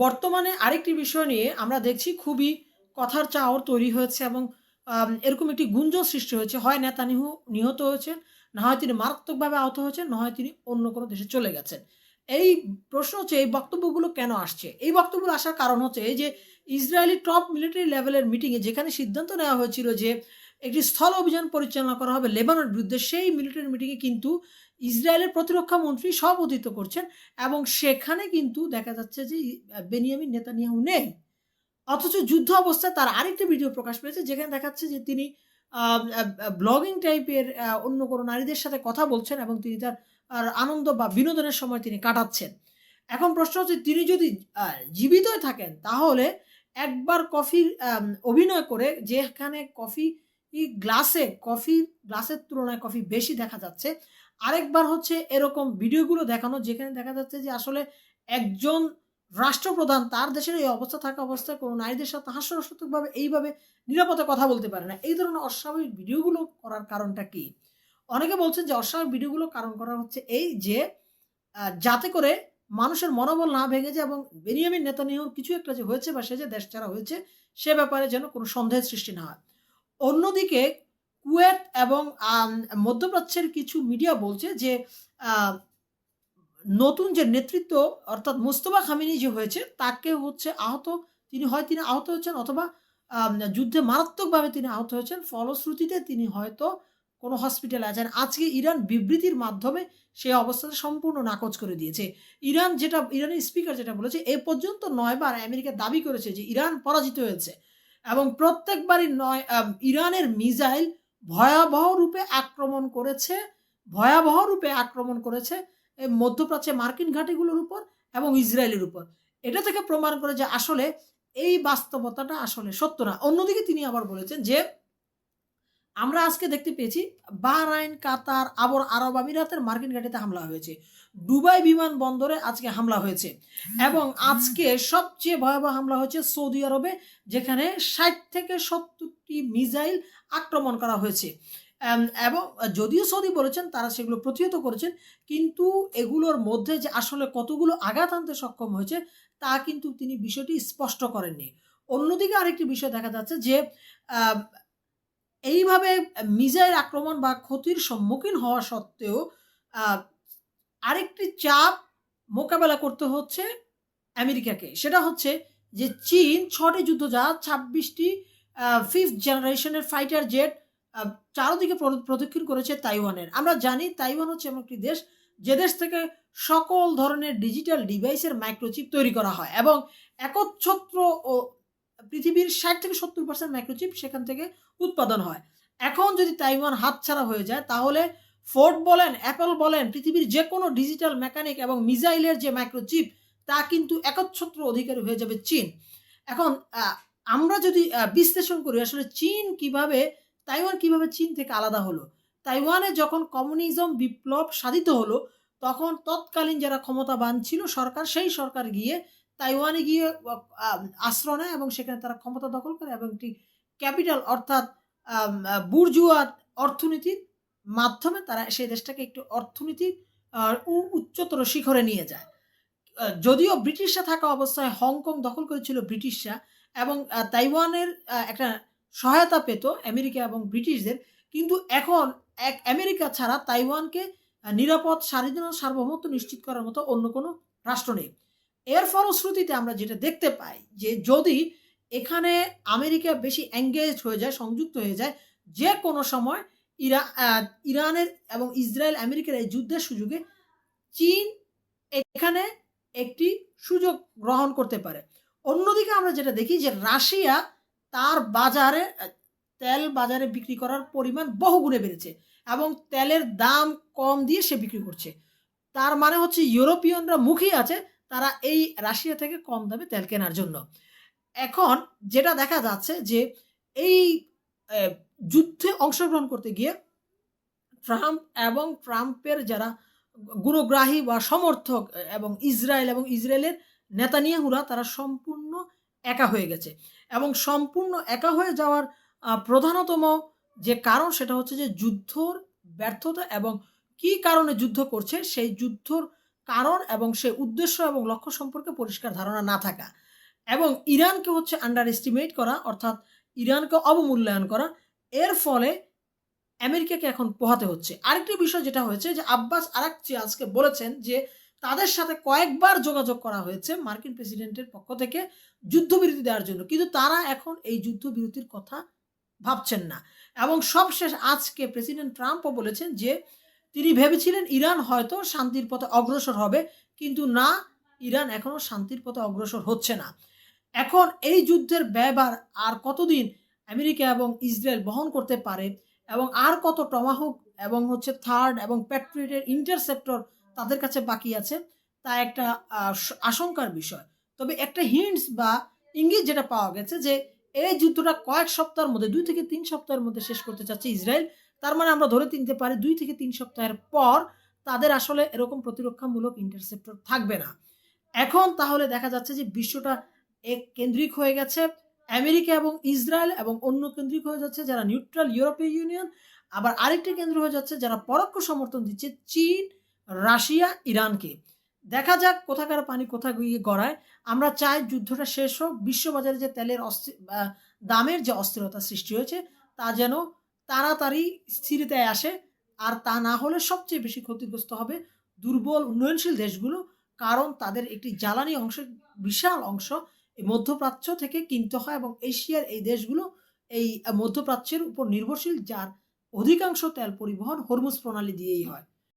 বর্তমানে আরেকটি বিষয় নিয়ে আমরা দেখছি খুবই কথার চাওর তৈরি হয়েছে এবং এরকম একটি গুঞ্জন সৃষ্টি হয়েছে। হয় নেতানিয়াহু নিহত হয়েছেন, না হয় তিনি মারাত্মকভাবে আহত হয়েছেন, না হয় তিনি অন্য কোনো দেশে চলে গেছেন। এই প্রশ্ন হচ্ছে এই বক্তব্যগুলো কেন আসছে? এই বক্তব্যগুলো আসার কারণ হচ্ছে এই যে ইসরায়েলি টপ মিলিটারি লেভেলের মিটিংয়ে যেখানে সিদ্ধান্ত নেওয়া হয়েছিল যে একটি স্থল অভিযান পরিচালনা করা হবে লেবাননের বিরুদ্ধে, সেই মিলিটারি মিটিংয়ে কিন্তু ইসরায়েলের প্রতিরক্ষা মন্ত্রী সভাপতিত্ব করছেন এবং সেখানে কিন্তু দেখা যাচ্ছে যে বেনিয়ামিন নেতানিয়াহু নেই। অথচ যুদ্ধ অবস্থায় তার আরেকটি ভিডিও প্রকাশ পেয়েছে যেখানে দেখাচ্ছে যে তিনি আ আ আ ব্লগিং টাইপের অন্য কোনো নারীদের সাথে কথা বলছেন এবং তিনি তার আনন্দ বা বিনোদনের সময় তিনি কাটাচ্ছেন। এখন প্রশ্ন হচ্ছে তিনি যদি আ জীবিতই থাকেন তাহলে একবার কফির অভিনয় করে যেখানে কফির গ্লাসের তুলনায় কফি বেশি দেখা যাচ্ছে। আরেকবার হচ্ছে এরকম ভিডিওগুলো দেখানো যেখানে দেখা যাচ্ছে যে আসলে একজন রাষ্ট্রপ্রধান তার দেশের এই অবস্থা থাকা অবস্থায় কোনো নারীদের সাথে হাস্যরসাত্মকভাবে এইভাবে নিরাপদে কথা বলতে পারে না। এই ধরনের অস্বাভাবিক ভিডিওগুলো করার কারণটা কি? অনেকে বলছেন যে অস্বাভাবিক ভিডিওগুলো কারণ করা হচ্ছে এই যে যাতে করে মানুষের মনোবল না ভেঙে যায় এবং বেনিয়ামিন নেতানিয়াহুর কিছু একটা যে হয়েছে বা সে যে দেশ ছাড়া হয়েছে সে ব্যাপারে যেন কোনো সন্দেহের সৃষ্টি না হয়। অন্যদিকে কুয়েত এবং মধ্যপ্রাচ্যের কিছু মিডিয়া বলছে যে আ নতুন যে নেতৃত্ব অর্থাৎ মোস্তফা খামেনি যে হয়েছে তাকে হচ্ছে তিনি আহত হয়েছেন অথবা যুদ্ধে মারাত্মকভাবে তিনি আহত হয়েছেন। ফলশ্রুতিতে তিনি হয়তো কোনো হসপিটালে আছেন। আজকে ইরান বিবৃতির মাধ্যমে সেই অবস্থাটা সম্পূর্ণ নাকচ করে দিয়েছে। ইরানের স্পিকার যেটা বলেছে এ পর্যন্ত ৯ বার আমেরিকা দাবি করেছে যে ইরান পরাজিত হয়েছে এবং প্রত্যেকবারই ইরানের মিসাইল ভয়াবহ রূপে আক্রমণ করেছে ভয়াবহ রূপে আক্রমণ করেছে মধ্যপ্রাচ্যে মার্কিন ঘাঁটিগুলোর উপর এবং ইসরায়েলের উপর। এটা থেকে প্রমাণ করে যে আসলে এই বাস্তবতাটা আসলে সত্য না। অন্যদিকে তিনি আবার বলেছেন যে, আমরা আজকে দেখতে পেয়েছি বাহরাইন, কাতার, আরব আমিরাতের মার্কিন ঘাঁটিতে হামলা হয়েছে। দুবাই বিমানবন্দরে আজকে হামলা হয়েছে এবং আজকে সবচেয়ে ভয়াবহ হামলা হয়েছে সৌদি আরবে যেখানে ৬০ থেকে ৭০ টি মিসাইল আক্রমণ করা হয়েছে। এবং যদিও সৌদি বলেছেন তারা সেগুলো প্রতিহত করেছেন, কিন্তু এগুলোর মধ্যে যে আসলে কতগুলো আঘাত আনতে সক্ষম হয়েছে তা কিন্তু তিনি বিষয়টি স্পষ্ট করেননি। অন্যদিকে আরেকটি বিষয় দেখা যাচ্ছে যে আ এইভাবে মিসাইল আক্রমণ বা ক্ষতির সম্মুখীন হওয়া সত্ত্বেও আ আরেকটি চাপ মোকাবেলা করতে হচ্ছে আমেরিকাকে। সেটা হচ্ছে যে চীন ৬ টি যুদ্ধজাহাজ, ২৬ টি 5th জেনারেশন এর ফাইটার জেট আ চারদিকে প্রদক্ষিণ করেছে তাইওয়ানের। আমরা জানি তাইওয়ান হচ্ছে এমন একটি দেশ, যে দেশ থেকে সকল ধরনের ডিজিটাল ডিভাইসের মাইক্রোচিপ তৈরি করা হয় এবং একচ্ছত্র ও পৃথিবীর ৬০-৭০% মাইক্রোচিপ সেখান থেকে উৎপাদন হয়। এখন যদি তাইওয়ান হাতছাড়া হয়ে যায় তাহলে ফোর্ড বলেন, অ্যাপল বলেন, পৃথিবীর যেকোনো ডিজিটাল মেকানিক এবং মিসাইলের যে মাইক্রোচিপ তা কিন্তু একচ্ছত্র অধিকারী হয়ে যাবে চীন। এখন আ আমরা যদি বিশ্লেষণ করি আসলে তাইওয়ান কিভাবে চীন থেকে আলাদা হলো? তাইওয়ানে যখন কমিউনিজম বিপ্লব সাধিত হলো, তখন তৎকালীন যারা ক্ষমতাবান ছিল সরকার, সেই সরকার গিয়ে তাইওয়ানে গিয়ে অ আ আশ্রয় নেয় এবং সেখানে তারা ক্ষমতা দখল করে এবং একটি ক্যাপিটাল অর্থাৎ বুর্জুয়া অর্থনীতির মাধ্যমে তারা সেই দেশটাকে একটু অর্থনীতির আ উচ্চতর শিখরে নিয়ে যায়। যদিও ব্রিটিশরা থাকা অবস্থায় হংকং দখল করেছিল ব্রিটিশরা এবং তাইওয়ানের একটা সহায়তা পেত আমেরিকা এবং ব্রিটিশদের। কিন্তু এখন আমেরিকা ছাড়া তাইওয়ানকে নিরাপদ স্বাধীন ও সার্বভৌমত্ব নিশ্চিত করার মতো অন্য কোনো রাষ্ট্র নেই। এর ফলশ্রুতিতে আমরা যেটা দেখতে পাই যে যদি এখানে আমেরিকা বেশি এনগেজড হয়ে যায়, সংযুক্ত হয়ে যায়, যেকোনো সময় ইরা আ ইরানের এবং ইসরায়েল আমেরিকার এই যুদ্ধের সুযোগে চীন এখানে একটি সুযোগ গ্রহণ করতে পারে। অন্যদিকে আমরা যেটা দেখি যে রাশিয়া তার তেল বাজারে বিক্রি করার পরিমাণ বহুগুণে বেড়েছে এবং তেলের দাম কম দিয়ে সে বিক্রি করছে। তার মানে হচ্ছে ইউরোপিয়ানরা মুখিয়ে আছে তারা এই রাশিয়া থেকে কম দামে তেল কেনার জন্য। এখন যেটা দেখা যাচ্ছে যে এই অ্যা যুদ্ধে অংশগ্রহণ করতে গিয়ে ট্রাম্পের যারা গুরুগ্রাহী বা সমর্থক এবং ইসরায়েলের নেতানিয়াহুরা তারা সম্পূর্ণ একা হয়ে গেছে। এবং সম্পূর্ণ একা হয়ে যাওয়ার প্রধানতম যে কারণ সেটা হচ্ছে যে যুদ্ধর ব্যর্থতা এবং কি কারণে যুদ্ধ করছে সেই যুদ্ধর কারণ এবং সে উদ্দেশ্য এবং লক্ষ্য সম্পর্কে পরিষ্কার ধারণা না থাকা এবং ইরানকে হচ্ছে আন্ডার এস্টিমেট করা, অর্থাৎ ইরানকে অবমূল্যায়ন করা। এর ফলে আমেরিকাকে এখন পোহাতে হচ্ছে। আরেকটি বিষয় যেটা হয়েছে যে আব্বাস আরাকচি আজকে বলেছেন যে তাদের সাথে কয়েকবার যোগাযোগ করা হয়েছে মার্কিন প্রেসিডেন্টের পক্ষ থেকে যুদ্ধবিরতি দেওয়ার জন্য, কিন্তু তারা এখন এই যুদ্ধবিরতির কথা ভাবছেন না। এবং সবশেষ আজকে প্রেসিডেন্ট ট্রাম্পও বলেছেন যে তিনি ভেবেছিলেন ইরান হয়তো শান্তির পথে অগ্রসর হবে, কিন্তু না, ইরান এখনো শান্তির পথে অগ্রসর হচ্ছে না। এখন এই যুদ্ধের ব্যয়ভার আর কতদিন আমেরিকা এবং ইসরায়েল বহন করতে পারে এবং আর কত টমাহক এবং হচ্ছে থার্ড এবং প্যাট্রিয়টের ইন্টারসেপ্টর তাদের কাছে বাকি আছে, তা একটা আশঙ্কার বিষয়। তবে একটা হিন্টস বা ইঙ্গিত যেটা পাওয়া গেছে যে এই যুদ্ধটা কয়েক সপ্তাহের মধ্যে 2 থেকে 3 সপ্তাহের মধ্যে শেষ করতে চাচ্ছে ইসরায়েল। তার মানে আমরা ধরে নিতে পারি 2 থেকে 3 সপ্তাহের পর তাদের আসলে এরকম প্রতিরক্ষামূলক ইন্টারসেপ্টর থাকবে না। এখন তাহলে দেখা যাচ্ছে যে বিশ্বটা এক কেন্দ্রিক হয়ে গেছে আমেরিকা এবং ইসরায়েল, এবং অন্য কেন্দ্রিক হয়ে যাচ্ছে যারা নিউট্রাল ইউরোপীয় ইউনিয়ন। আবার আরেকটি কেন্দ্র হয়ে যাচ্ছে যারা পরোক্ষ সমর্থন দিচ্ছে চীন, রাশিয়া, ইরানকে। দেখা যাক কোথাকার পানি কোথায় গিয়ে গড়ায়। আমরা চাই যুদ্ধটা শেষ হোক, বিশ্ববাজারে যে তেলের দামের যে অস্থিরতা সৃষ্টি হয়েছে তা যেন তাড়াতাড়ি স্থিরতায় আসে। আর তা না হলে সবচেয়ে বেশি ক্ষতিগ্রস্ত হবে দুর্বল উন্নয়নশীল দেশগুলো, কারণ তাদের একটি জ্বালানি অংশের বিশাল অংশ এই মধ্যপ্রাচ্য থেকে কিনতে হয় এবং এশিয়ার এই দেশগুলো এই মধ্যপ্রাচ্যের উপর নির্ভরশীল, যার অধিকাংশ তেল পরিবহন হরমুজ প্রণালী দিয়েই হয়।